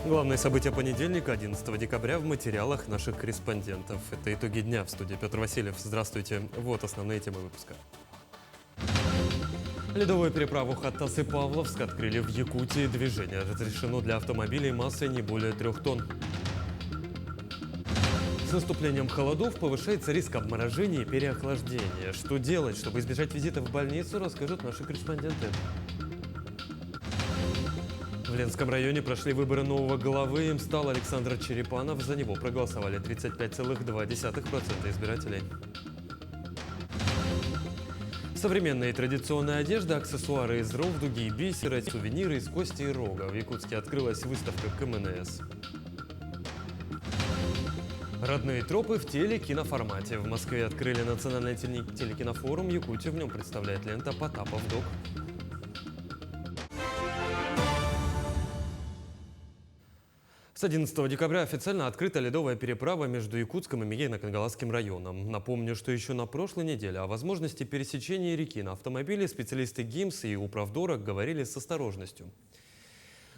Главные события понедельника, 11 декабря, в материалах наших корреспондентов. Это итоги дня. В студии Петр Васильев. Здравствуйте. Вот основные темы выпуска. Ледовую переправу Хатас-Павловск открыли в Якутии. Движение разрешено для автомобилей массой не более 3 тонн. С наступлением холодов повышается риск обморожения и переохлаждения. Что делать, чтобы избежать визита в больницу, расскажут наши корреспонденты. В Ленском районе прошли выборы нового главы. Им стал Александр Черепанов. За него проголосовали 35,2% избирателей. Современная и традиционная одежда, аксессуары из ров, дуги и бисера, сувениры из кости и рога. В Якутске открылась выставка КМНС. Родные тропы в телекиноформате. В Москве открыли национальный телекинофорум Якутию. В нем представляет лента «Потапов док». С 11 декабря официально открыта ледовая переправа между Якутском и Мегейно-Кангаласским районом. Напомню, что еще на прошлой неделе о возможности пересечения реки на автомобиле специалисты ГИМС и Управдора говорили с осторожностью.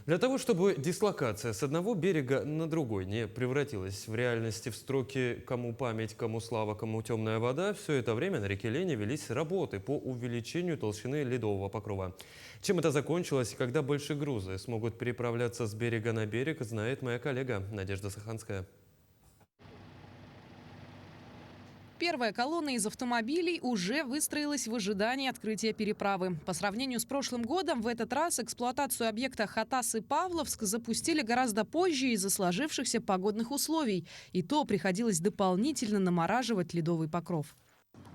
Для того, чтобы дислокация с одного берега на другой не превратилась в реальности в строки «кому память, кому слава, кому темная вода», все это время на реке Лене велись работы по увеличению толщины ледового покрова. Чем это закончилось и когда большие грузы смогут переправляться с берега на берег, знает моя коллега Надежда Саханская. Первая колонна из автомобилей уже выстроилась в ожидании открытия переправы. По сравнению с прошлым годом, в этот раз эксплуатацию объекта Хатас-Павловск запустили гораздо позже из-за сложившихся погодных условий. И то приходилось дополнительно намораживать ледовый покров.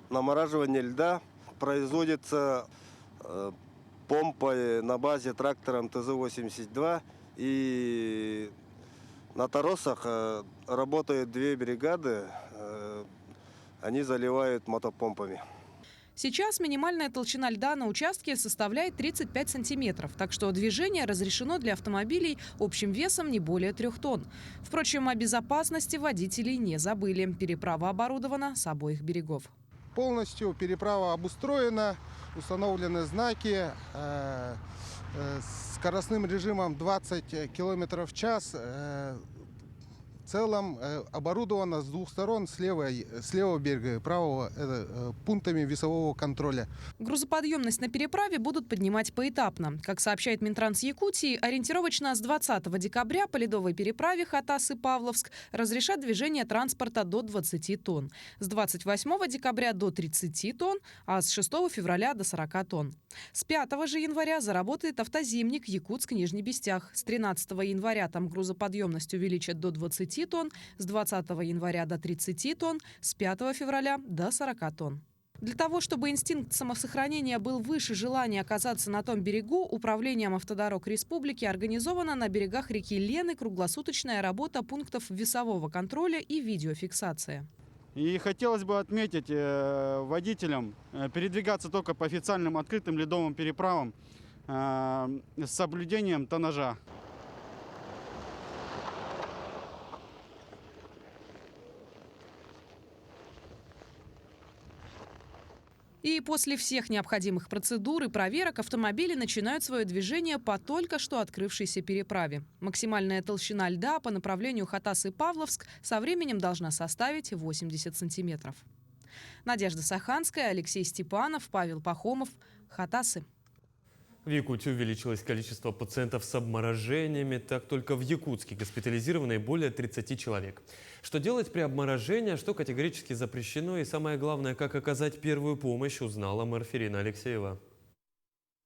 Намораживание льда производится помпой на базе трактором ТЗ-82. И на торосах работают 2 бригады. Они заливают мотопомпами. Сейчас минимальная толщина льда на участке составляет 35 сантиметров, так что движение разрешено для автомобилей общим весом не более 3 тонн. Впрочем, о безопасности водителей не забыли. Переправа оборудована с обоих берегов. Полностью переправа обустроена, установлены знаки с скоростным режимом 20 км в час. В целом оборудовано с 2 сторон, с левого берега и правого, пунктами весового контроля. Грузоподъемность на переправе будут поднимать поэтапно. Как сообщает Минтранс Якутии, ориентировочно с 20 декабря по ледовой переправе Хатас-Павловск разрешат движение транспорта до 20 тонн. С 28 декабря до 30 тонн, а с 6 февраля до 40 тонн. С 5 же января заработает автозимник Якутск-Нижний Бестях. С 13 января там грузоподъемность увеличат до 20 тонн, с 20 января до 30 тонн, с 5 февраля до 40 тонн. Для того, чтобы инстинкт самосохранения был выше желания оказаться на том берегу, Управлением автодорог республики организована на берегах реки Лены круглосуточная работа пунктов весового контроля и видеофиксация. И хотелось бы отметить водителям передвигаться только по официальным открытым ледовым переправам с соблюдением тоннажа. И после всех необходимых процедур и проверок автомобили начинают свое движение по только что открывшейся переправе. Максимальная толщина льда по направлению Хатас-Павловск со временем должна составить 80 сантиметров. Надежда Саханская, Алексей Степанов, Павел Пахомов. Хатасы. В Якутии увеличилось количество пациентов с обморожениями. Так, только в Якутске госпитализированы более 30 человек. Что делать при обморожении, что категорически запрещено и, самое главное, как оказать первую помощь, узнала Марфирина Алексеева.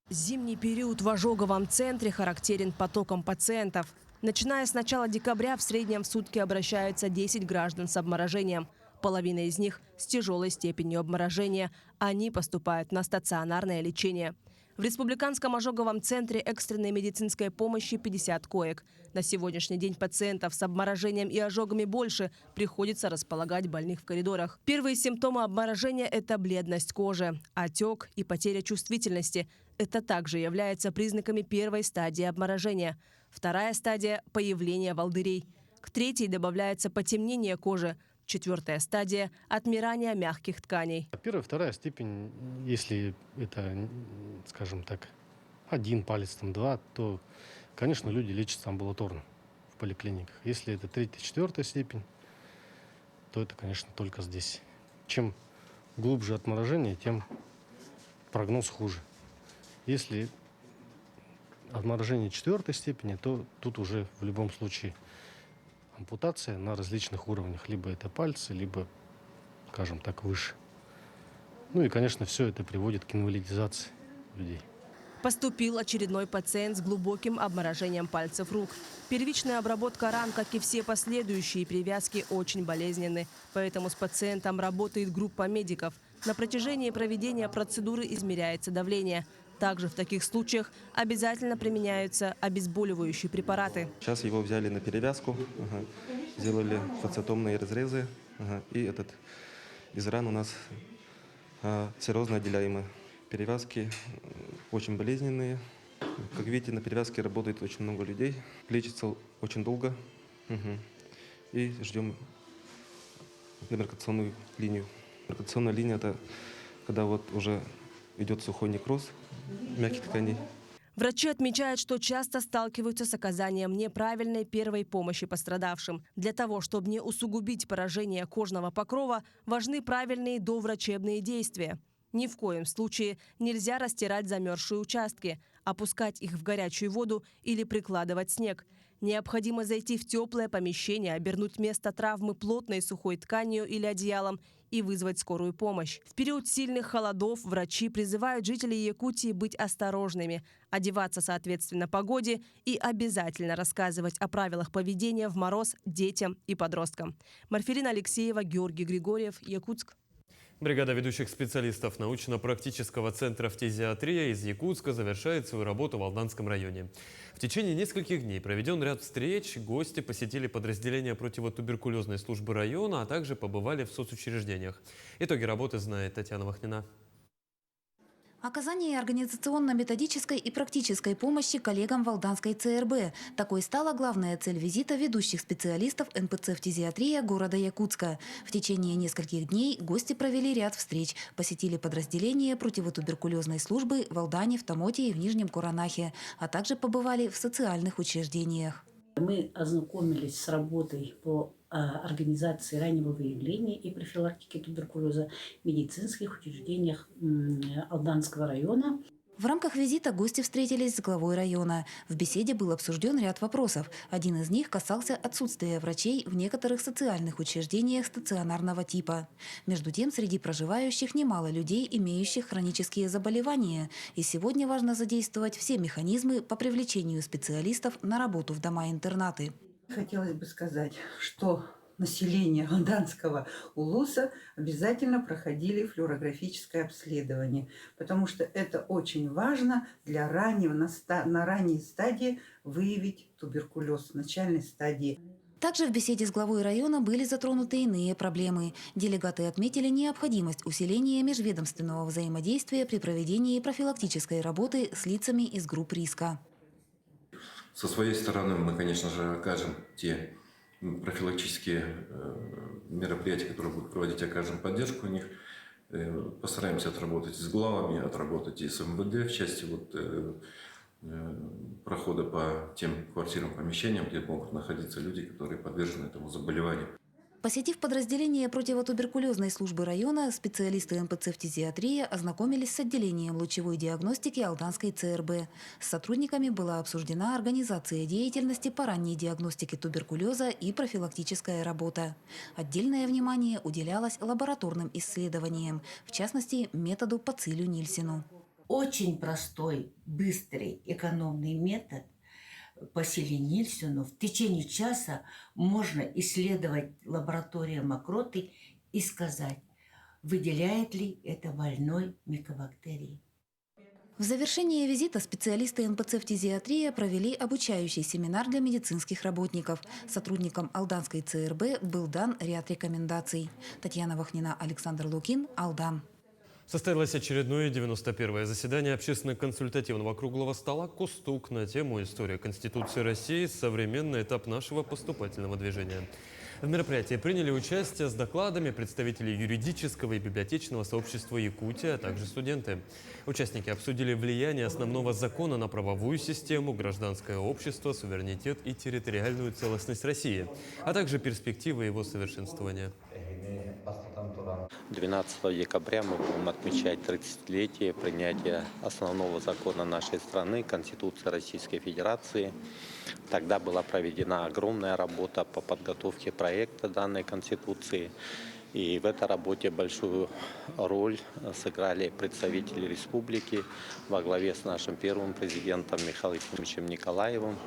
Зимний период в ожоговом центре характерен потоком пациентов. Начиная с начала декабря в среднем в сутки обращаются 10 граждан с обморожением. Половина из них с тяжелой степенью обморожения. Они поступают на стационарное лечение. В Республиканском ожоговом центре экстренной медицинской помощи 50 коек. На сегодняшний день пациентов с обморожением и ожогами больше. Приходится располагать больных в коридорах. Первые симптомы обморожения – это бледность кожи, отек и потеря чувствительности. Это также является признаками первой стадии обморожения. Вторая стадия – появление волдырей. К третьей добавляется потемнение кожи. 4-я стадия – отмирание мягких тканей. Первая, вторая степень, если это, скажем так, 1 палец, 2, то, конечно, люди лечатся амбулаторно. поликлиниках. Если это 3-4 степень, то это, конечно, только здесь. Чем глубже отморожение, тем прогноз хуже. Если отморожение 4 степени, то тут уже в любом случае ампутация на различных уровнях. Либо это пальцы, либо, скажем так, выше. Ну и, конечно, все это приводит к инвалидизации людей. Поступил очередной пациент с глубоким обморожением пальцев рук. Первичная обработка ран, как и все последующие привязки, очень болезненны. Поэтому с пациентом работает группа медиков. На протяжении проведения процедуры измеряется давление. Также в таких случаях обязательно применяются обезболивающие препараты. Сейчас его взяли на перевязку, сделали фацетомные разрезы, и из ран у нас серозно отделяемые. Перевязки очень болезненные. Как видите, на перевязке работает очень много людей. Лечится очень долго. И ждем демаркационную линию. Демаркационная линия – это когда вот уже идет сухой некроз мягких тканей. Врачи отмечают, что часто сталкиваются с оказанием неправильной первой помощи пострадавшим. Для того, чтобы не усугубить поражение кожного покрова, важны правильные доврачебные действия. Ни в коем случае нельзя растирать замерзшие участки, опускать их в горячую воду или прикладывать снег. Необходимо зайти в теплое помещение, обернуть место травмы плотной сухой тканью или одеялом и вызвать скорую помощь. В период сильных холодов врачи призывают жителей Якутии быть осторожными, одеваться соответственно погоде и обязательно рассказывать о правилах поведения в мороз детям и подросткам. Марфелина Алексеева, Георгий Григорьев, Якутск. Бригада ведущих специалистов научно-практического центра фтизиатрия из Якутска завершает свою работу в Алданском районе. В течение нескольких дней проведен ряд встреч, гости посетили подразделения противотуберкулезной службы района, а также побывали в соцучреждениях. Итоги работы знает Татьяна Вахнина. Оказание организационно-методической и практической помощи коллегам в Алданской ЦРБ. Такой стала главная цель визита ведущих специалистов НПЦ «Фтизиатрия» города Якутска. В течение нескольких дней гости провели ряд встреч, посетили подразделения противотуберкулезной службы в Алдане, в Тамоте и в Нижнем Куранахе, а также побывали в социальных учреждениях. Мы ознакомились с работой по организации раннего выявления и профилактики туберкулеза в медицинских учреждениях Алданского района. В рамках визита гости встретились с главой района. В беседе был обсужден ряд вопросов. Один из них касался отсутствия врачей в некоторых социальных учреждениях стационарного типа. Между тем, среди проживающих немало людей, имеющих хронические заболевания. И сегодня важно задействовать все механизмы по привлечению специалистов на работу в дома-интернаты. Хотелось бы сказать, что население Алданского улуса обязательно проходили флюорографическое обследование, потому что это очень важно для на ранней стадии выявить туберкулез, в начальной стадии. Также в беседе с главой района были затронуты иные проблемы. Делегаты отметили необходимость усиления межведомственного взаимодействия при проведении профилактической работы с лицами из групп риска. Со своей стороны мы, конечно же, окажем те профилактические мероприятия, которые будут проводить, окажем поддержку у них. Постараемся отработать с главами, отработать и с МВД в части прохода по тем квартирам, помещениям, где могут находиться люди, которые подвержены этому заболеванию. Посетив подразделение противотуберкулезной службы района, специалисты НПЦ «Фтизиатрия» ознакомились с отделением лучевой диагностики Алданской ЦРБ. С сотрудниками была обсуждена организация деятельности по ранней диагностике туберкулеза и профилактическая работа. Отдельное внимание уделялось лабораторным исследованиям, в частности, методу по Цилю-Нильсену. Очень простой, быстрый, экономный метод по Цилю-Нильсену. В течение часа можно исследовать лабораторию мокроты и сказать, выделяет ли это больной микобактерии. В завершение визита специалисты НПЦ «Фтизиатрия» провели обучающий семинар для медицинских работников. Сотрудникам Алданской ЦРБ был дан ряд рекомендаций. Татьяна Вахнина, Александр Лукин, Алдан. Состоялось очередное 91-е заседание общественно-консультативного круглого стола «Кустук» на тему «История Конституции России. Современный этап нашего поступательного движения». В мероприятии приняли участие с докладами представители юридического и библиотечного сообщества Якутии, а также студенты. Участники обсудили влияние основного закона на правовую систему, гражданское общество, суверенитет и территориальную целостность России, а также перспективы его совершенствования. 12 декабря мы будем отмечать 30-летие принятия основного закона нашей страны, Конституции Российской Федерации. Тогда была проведена огромная работа по подготовке проекта данной Конституции. И в этой работе большую роль сыграли представители республики во главе с нашим первым президентом Михаилом Ефимовичем Николаевым.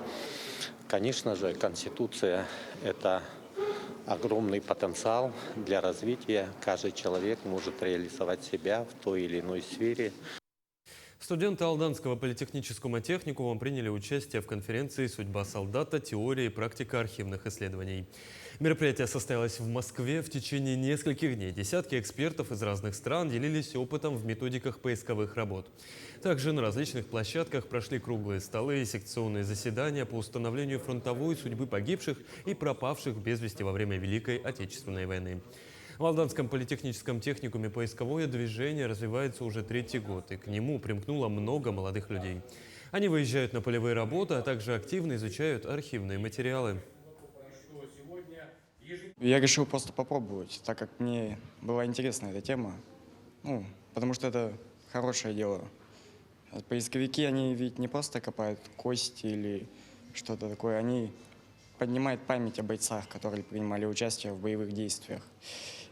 Конечно же, Конституция – это огромный потенциал для развития. Каждый человек может реализовать себя в той или иной сфере. Студенты Алданского политехнического техникума приняли участие в конференции «Судьба солдата. Теория и практика архивных исследований». Мероприятие состоялось в Москве в течение нескольких дней. Десятки экспертов из разных стран делились опытом в методиках поисковых работ. Также на различных площадках прошли круглые столы и секционные заседания по установлению фронтовой судьбы погибших и пропавших без вести во время Великой Отечественной войны. В Алданском политехническом техникуме поисковое движение развивается уже 3-й год, и к нему примкнуло много молодых людей. Они выезжают на полевые работы, а также активно изучают архивные материалы. Я решил просто попробовать, так как мне была интересна эта тема, потому что это хорошее дело. Поисковики, они ведь не просто копают кости или что-то такое, они поднимают память о бойцах, которые принимали участие в боевых действиях.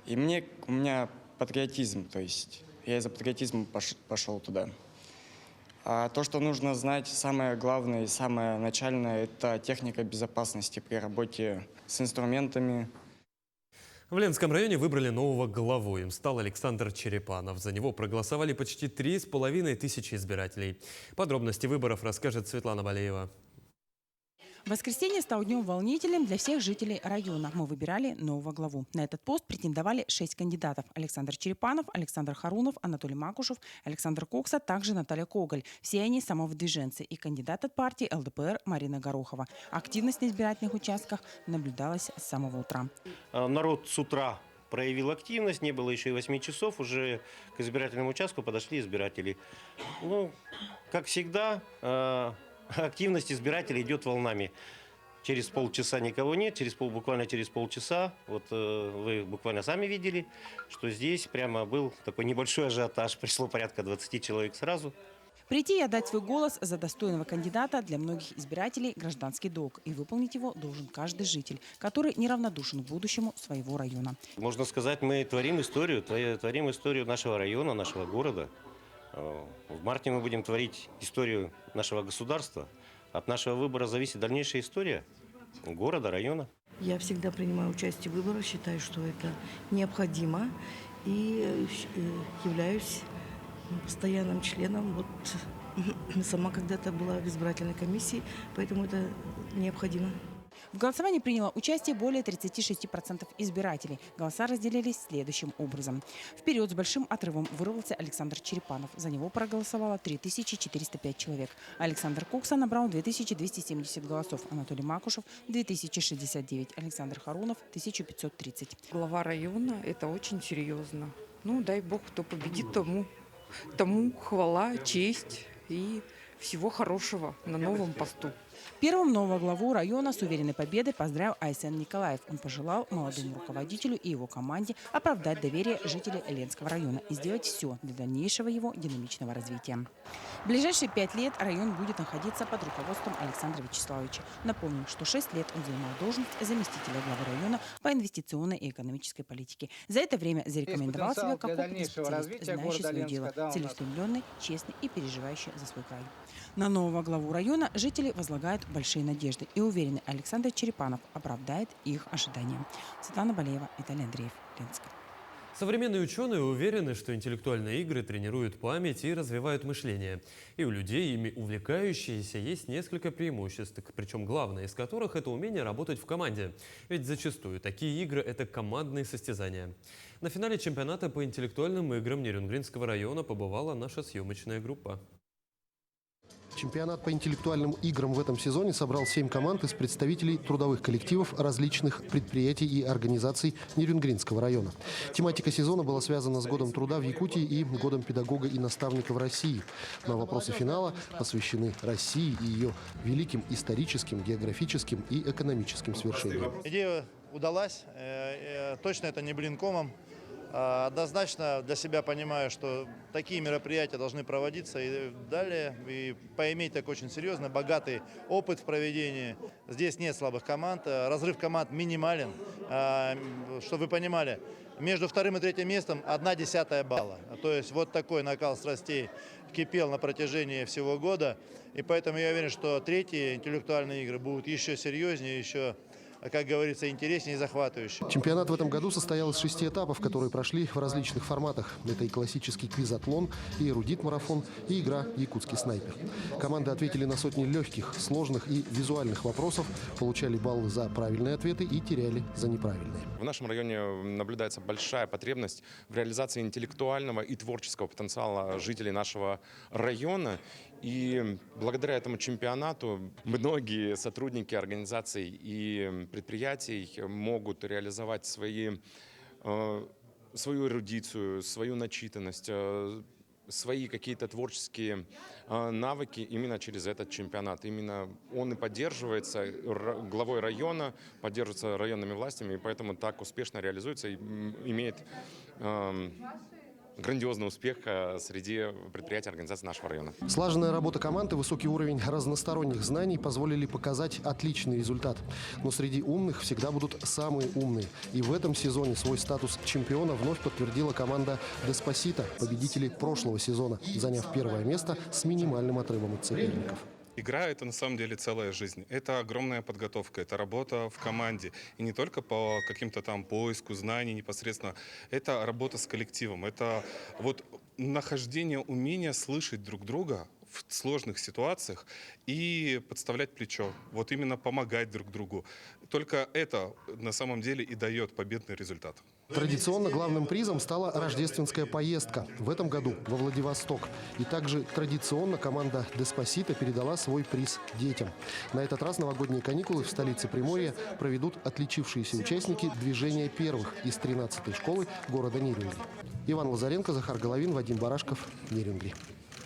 И у меня патриотизм, то есть я из-за патриотизма пошел туда. А то, что нужно знать, самое главное и самое начальное – это техника безопасности при работе с инструментами. В Ленском районе выбрали нового главу. Им стал Александр Черепанов. За него проголосовали почти 3500 избирателей. Подробности выборов расскажет Светлана Балеева. Воскресенье стало днем волнительным для всех жителей района. Мы выбирали нового главу. На этот пост претендовали 6 кандидатов. Александр Черепанов, Александр Харунов, Анатолий Макушев, Александр Кокса, также Наталья Коголь. Все они самовыдвиженцы. И кандидат от партии ЛДПР Марина Горохова. Активность на избирательных участках наблюдалась с самого утра. Народ с утра проявил активность. Не было еще и 8 часов. Уже к избирательному участку подошли избиратели. Как всегда, активность избирателей идет волнами. Через полчаса никого нет, буквально через полчаса, вы буквально сами видели, что здесь прямо был такой небольшой ажиотаж. Пришло порядка 20 человек сразу. Прийти и отдать свой голос за достойного кандидата для многих избирателей – гражданский долг. И выполнить его должен каждый житель, который неравнодушен к будущему своего района. Можно сказать, мы творим историю нашего района, нашего города. В марте мы будем творить историю нашего государства. От нашего выбора зависит дальнейшая история города, района. Я всегда принимаю участие в выборах, считаю, что это необходимо. И являюсь постоянным членом. Сама когда-то была в избирательной комиссии, поэтому это необходимо. В голосовании приняло участие более 36% избирателей. Голоса разделились следующим образом. Вперед с большим отрывом вырвался Александр Черепанов. За него проголосовало 3405 человек. Александр Кокса набрал 2270 голосов. Анатолий Макушев – 2069. Александр Харунов – 1530. Глава района – это очень серьезно. Дай бог, кто победит, тому хвала, честь и всего хорошего на новом посту. Первым нового главу района с уверенной победой поздравил Айсен Николаев. Он пожелал молодому руководителю и его команде оправдать доверие жителей Ленского района и сделать все для дальнейшего его динамичного развития. В ближайшие 5 лет район будет находиться под руководством Александра Вячеславовича. Напомним, что 6 лет он занимал должность заместителя главы района по инвестиционной и экономической политике. За это время зарекомендовал себя как опытный специалист, знающий свое дело, целеустремленный, честный и переживающий за свой край. На нового главу района жители возлагают большие надежды и уверены, Александр Черепанов оправдает их ожидания. Светлана Балеева, Виталий Андреев, Ленск. Современные ученые уверены, что интеллектуальные игры тренируют память и развивают мышление. И у людей, ими увлекающиеся, есть несколько преимуществ, причем главное из которых – это умение работать в команде. Ведь зачастую такие игры – это командные состязания. На финале чемпионата по интеллектуальным играм Нерюнгринского района побывала наша съемочная группа. Чемпионат по интеллектуальным играм в этом сезоне собрал 7 команд из представителей трудовых коллективов различных предприятий и организаций Нерюнгринского района. Тематика сезона была связана с Годом труда в Якутии и Годом педагога и наставника в России. Но вопросы финала посвящены России и ее великим историческим, географическим и экономическим свершениям. Идея удалась. Точно это не блин комом. Однозначно для себя понимаю, что такие мероприятия должны проводиться и далее, и поиметь такой очень серьезный, богатый опыт в проведении. Здесь нет слабых команд, разрыв команд минимален. Чтобы вы понимали, между вторым и третьим местом 1/10 балла. То есть вот такой накал страстей кипел на протяжении всего года. И поэтому я уверен, что третьи интеллектуальные игры будут еще серьезнее, еще, как говорится, интереснее и захватывающе. Чемпионат в этом году состоял из 6 этапов, которые прошли в различных форматах. Это и классический квизатлон, и эрудит-марафон, и игра «Якутский снайпер». Команды ответили на сотни легких, сложных и визуальных вопросов, получали баллы за правильные ответы и теряли за неправильные. В нашем районе наблюдается большая потребность в реализации интеллектуального и творческого потенциала жителей нашего района. И благодаря этому чемпионату многие сотрудники организаций и предприятий могут реализовать свою эрудицию, свою начитанность, свои какие-то творческие навыки именно через этот чемпионат. Именно он и поддерживается главой района, поддерживается районными властями, и поэтому так успешно реализуется и имеет грандиозный успех среди предприятий и организаций нашего района. Слаженная работа команд и высокий уровень разносторонних знаний позволили показать отличный результат. Но среди умных всегда будут самые умные. И в этом сезоне свой статус чемпиона вновь подтвердила команда «Деспасито», победители прошлого сезона, заняв первое место с минимальным отрывом от соперников. Игра – это на самом деле целая жизнь. Это огромная подготовка, это работа в команде. И не только по каким-то там поиску знаний непосредственно. Это работа с коллективом. Это вот нахождение умения слышать друг друга в сложных ситуациях и подставлять плечо. Вот именно помогать друг другу. Только это на самом деле и дает победный результат. Традиционно главным призом стала рождественская поездка. В этом году во Владивосток. И также традиционно команда «Деспасито» передала свой приз детям. На этот раз новогодние каникулы в столице Приморья проведут отличившиеся участники движения первых из 13-й школы города Нерюнгри. Иван Лазаренко, Захар Головин, Вадим Барашков, Нерюнгри.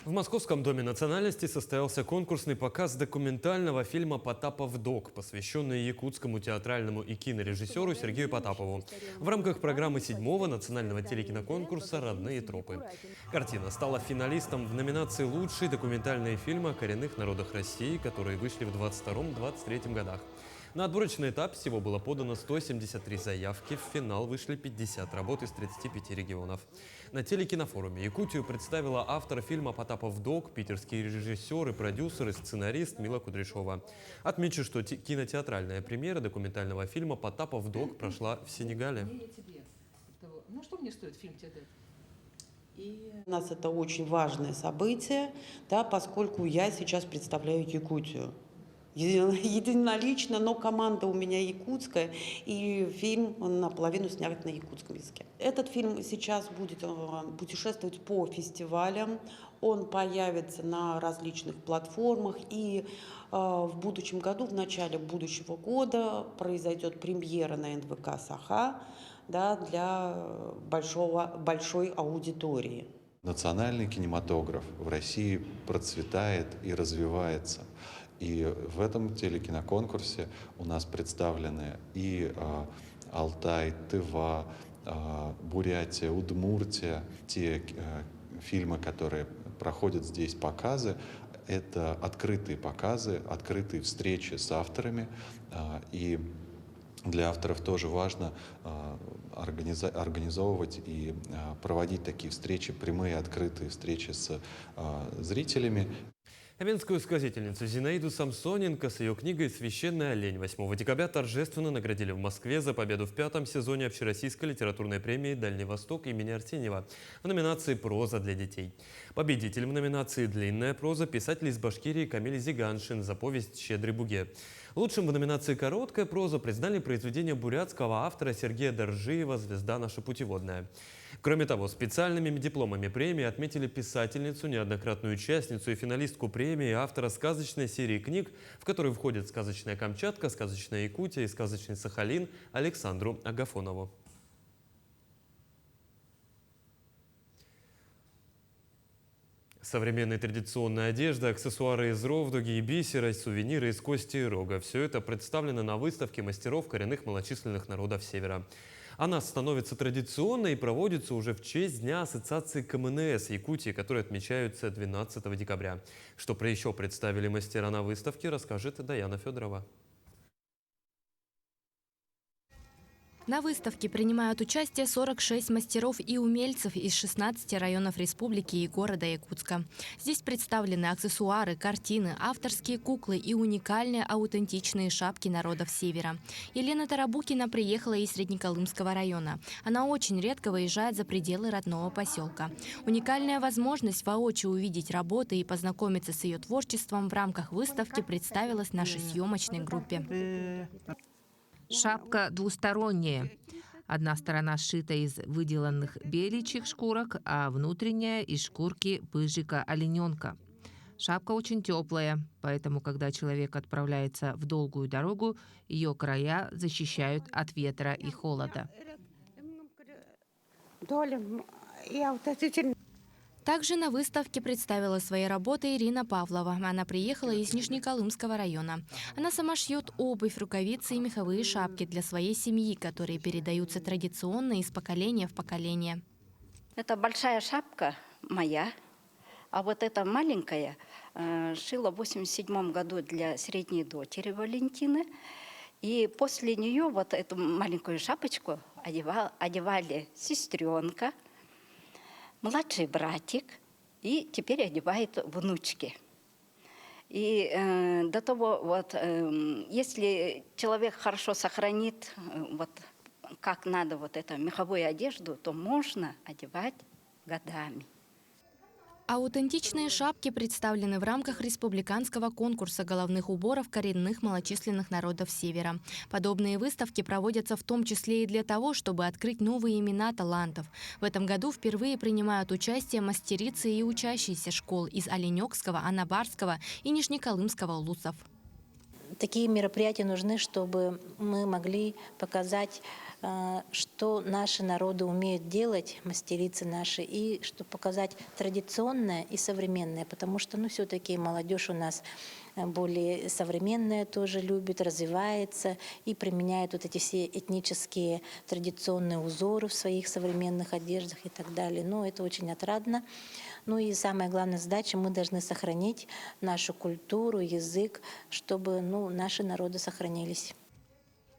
В Московском доме национальностей состоялся конкурсный показ документального фильма «Потапов док», посвященный якутскому театральному и кинорежиссеру Сергею Потапову в рамках программы 7-го национального телекиноконкурса «Родные тропы». Картина стала финалистом в номинации «Лучшие документальные фильмы о коренных народах России», которые вышли в 22-23 годах. На отборочный этап всего было подано 173 заявки, в финал вышли 50 работ из 35 регионов. На телекинофоруме Якутию представила автор фильма «Потапов док», питерский режиссер и продюсер и сценарист Мила Кудряшова. Отмечу, что кинотеатральная премьера документального фильма «Потапов док» прошла в Сенегале. Ну что мне стоит фильм тебе дать? У нас это очень важное событие, да, поскольку я сейчас представляю Якутию. Единолично, но команда у меня якутская, и фильм наполовину снят на якутском языке. Этот фильм сейчас будет путешествовать по фестивалям, он появится на различных платформах, и в будущем году, в начале будущего года, произойдет премьера на НВК «Саха», да, для большой аудитории. Национальный кинематограф в России процветает и развивается. И в этом телекиноконкурсе у нас представлены и Алтай, Тыва, Бурятия, Удмуртия. Те фильмы, которые проходят здесь показы, это открытые показы, открытые встречи с авторами. И для авторов тоже важно организовывать и проводить такие встречи, прямые открытые встречи с зрителями. Венскую сказительницу Зинаиду Самсоненко с ее книгой «Священная олень» 8 декабря торжественно наградили в Москве за победу в 5-м сезоне Общероссийской литературной премии «Дальний Восток» имени Арсеньева в номинации «Проза для детей». Победитель в номинации «Длинная проза» писатель из Башкирии Камиль Зиганшин за повесть «Щедрый буге». Лучшим в номинации «Короткая проза» признали произведение бурятского автора Сергея Доржиева «Звезда наша путеводная». Кроме того, специальными дипломами премии отметили писательницу, неоднократную участницу и финалистку премии, автора сказочной серии книг, в которой входят «Сказочная Камчатка», «Сказочная Якутия» и «Сказочный Сахалин» Александру Агафонову. Современная традиционная одежда, аксессуары из ровдуги и бисера, сувениры из кости и рога – все это представлено на выставке мастеров коренных малочисленных народов Севера. Она становится традиционной и проводится уже в честь Дня ассоциации КМНС Якутии, который отмечается 12 декабря. Что еще представили мастера на выставке, расскажет Даяна Федорова. На выставке принимают участие 46 мастеров и умельцев из 16 районов республики и города Якутска. Здесь представлены аксессуары, картины, авторские куклы и уникальные аутентичные шапки народов Севера. Елена Тарабукина приехала из Среднеколымского района. Она очень редко выезжает за пределы родного поселка. Уникальная возможность воочию увидеть работы и познакомиться с ее творчеством в рамках выставки представилась нашей съемочной группе. Шапка двусторонняя. Одна сторона сшита из выделанных беличьих шкурок, а внутренняя из шкурки пыжика-олененка. Шапка очень теплая, поэтому, когда человек отправляется в долгую дорогу, ее края защищают от ветра и холода. Также на выставке представила свои работы Ирина Павлова. Она приехала из Нижнеколымского района. Она сама шьет обувь, рукавицы и меховые шапки для своей семьи, которые передаются традиционно из поколения в поколение. Это большая шапка моя, а вот эта маленькая шила в 1987 году для средней дочери Валентины. И после нее вот эту маленькую шапочку одевали сестренка, младший братик, и теперь одевает внучки. И до того, вот, если человек хорошо сохранит, вот, как надо вот эту меховую одежду, то можно одевать годами. Аутентичные шапки представлены в рамках республиканского конкурса головных уборов коренных малочисленных народов Севера. Подобные выставки проводятся в том числе и для того, чтобы открыть новые имена талантов. В этом году впервые принимают участие мастерицы и учащиеся школ из Оленёкского, Анабарского и Нижнеколымского улусов. Такие мероприятия нужны, чтобы мы могли показать, что наши народы умеют делать, мастерицы наши, и чтобы показать традиционное и современное, потому что все-таки молодежь у нас более современная тоже любит, развивается и применяет вот эти все этнические традиционные узоры в своих современных одеждах и так далее. Но это очень отрадно. Ну и самая главная задача, мы должны сохранить нашу культуру, язык, чтобы наши народы сохранились.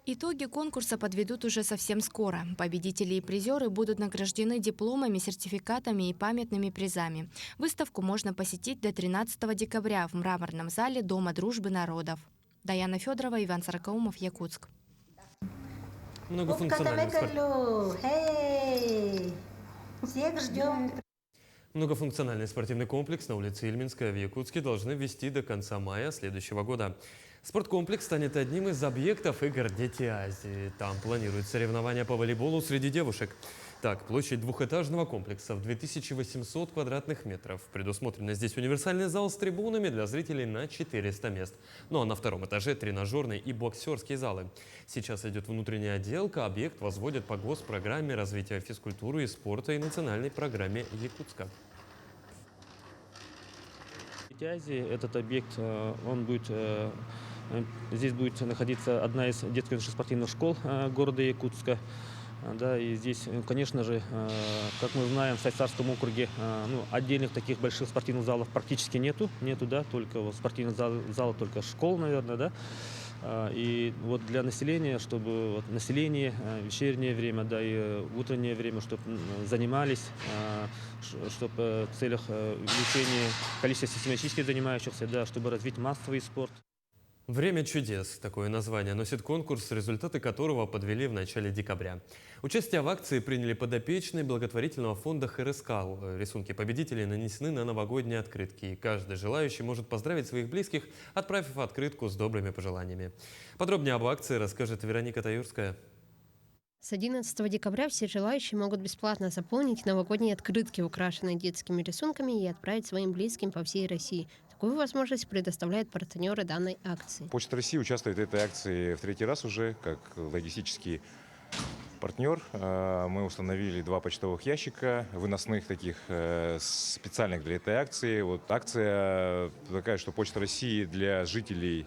Итоги конкурса подведут уже совсем скоро. Победители и призеры будут награждены дипломами, сертификатами и памятными призами. Выставку можно посетить до 13 декабря в мраморном зале Дома дружбы народов. Даяна Федорова, Иван Сорокаумов, Якутск. Всех ждем. Многофункциональный спортивный комплекс на улице Ильминская в Якутске должны ввести до конца мая следующего года. Спорткомплекс станет одним из объектов игр «Дети Азии». Там планируют соревнования по волейболу среди девушек. Так, площадь двухэтажного комплекса в 2800 квадратных метров. Предусмотрен здесь универсальный зал с трибунами для зрителей на 400 мест. Ну а на втором этаже тренажерные и боксерские залы. Сейчас идет внутренняя отделка. Объект возводят по госпрограмме развития физкультуры и спорта и национальной программе Якутска. Этот объект, здесь будет находиться одна из детских спортивных школ города Якутска. Да, и здесь, конечно же, как мы знаем, в Сайцарском округе отдельных таких больших спортивных залов практически нету, да, только спортивных залов, только школ, наверное, да. И вот для населения, чтобы вот население вечернее время, да, и утреннее время, чтобы занимались, чтобы в целях увеличения количества систематически занимающихся, да, чтобы развить массовый спорт. «Время чудес» – такое название носит конкурс, результаты которого подвели в начале декабря. Участие в акции приняли подопечные благотворительного фонда «Харескал». Рисунки победителей нанесены на новогодние открытки. И каждый желающий может поздравить своих близких, отправив открытку с добрыми пожеланиями. Подробнее об акции расскажет Вероника Таюрская. С 11 декабря все желающие могут бесплатно заполнить новогодние открытки, украшенные детскими рисунками, и отправить своим близким по всей России. Такую возможность предоставляют партнеры данной акции. Почта России участвует в этой акции в 3-й раз уже, как логистический партнер. Мы установили 2 почтовых ящика, выносных таких, специальных для этой акции. Вот акция такая, что Почта России для жителей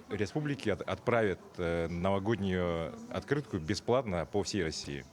республики отправит новогоднюю открытку бесплатно по всей России.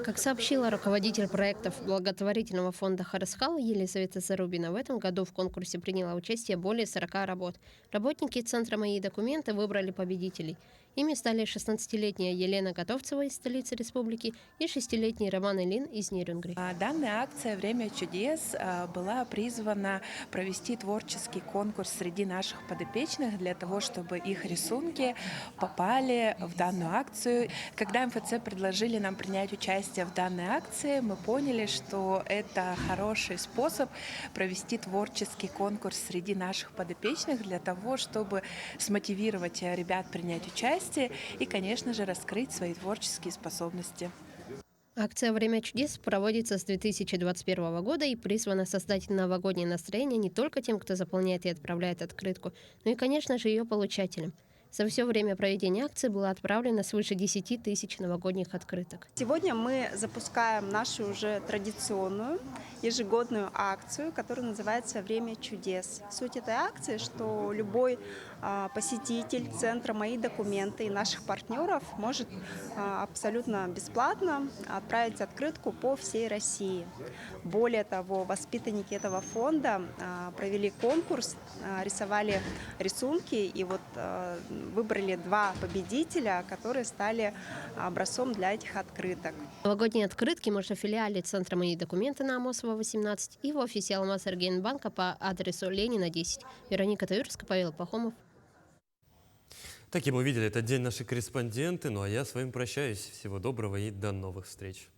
Как сообщила руководитель проектов благотворительного фонда «Харескал» Елизавета Зарубина, в этом году в конкурсе приняло участие более 40 работ. Работники Центра «Мои документы» выбрали победителей. Ими стали 16-летняя Елена Готовцева из столицы республики и 6-летний Роман Ильин из Нерюнгри. Данная акция «Время чудес» была призвана провести творческий конкурс среди наших подопечных для того, чтобы их рисунки попали в данную акцию. Когда МФЦ предложили нам принять участие в данной акции, мы поняли, что это хороший способ провести творческий конкурс среди наших подопечных для того, чтобы смотивировать ребят принять участие и, конечно же, раскрыть свои творческие способности. Акция «Время чудес» проводится с 2021 года и призвана создать новогоднее настроение не только тем, кто заполняет и отправляет открытку, но и, конечно же, ее получателям. За все время проведения акции было отправлено свыше 10 тысяч новогодних открыток. Сегодня мы запускаем нашу уже традиционную ежегодную акцию, которая называется «Время чудес». Суть этой акции, что любой посетитель Центра «Мои документы» и наших партнеров может абсолютно бесплатно отправить открытку по всей России. Более того, воспитанники этого фонда провели конкурс, рисовали рисунки и вот выбрали 2 победителя, которые стали образцом для этих открыток. Новогодние открытки можно в филиале Центра «Мои документы» на Амосова, 18 и в офисе Алмаз-Эргейнбанка по адресу Ленина, 10. Вероника Таюрская, Павел Пахомов. Таким увидели этот день наши корреспонденты. Ну а я с вами прощаюсь. Всего доброго и до новых встреч.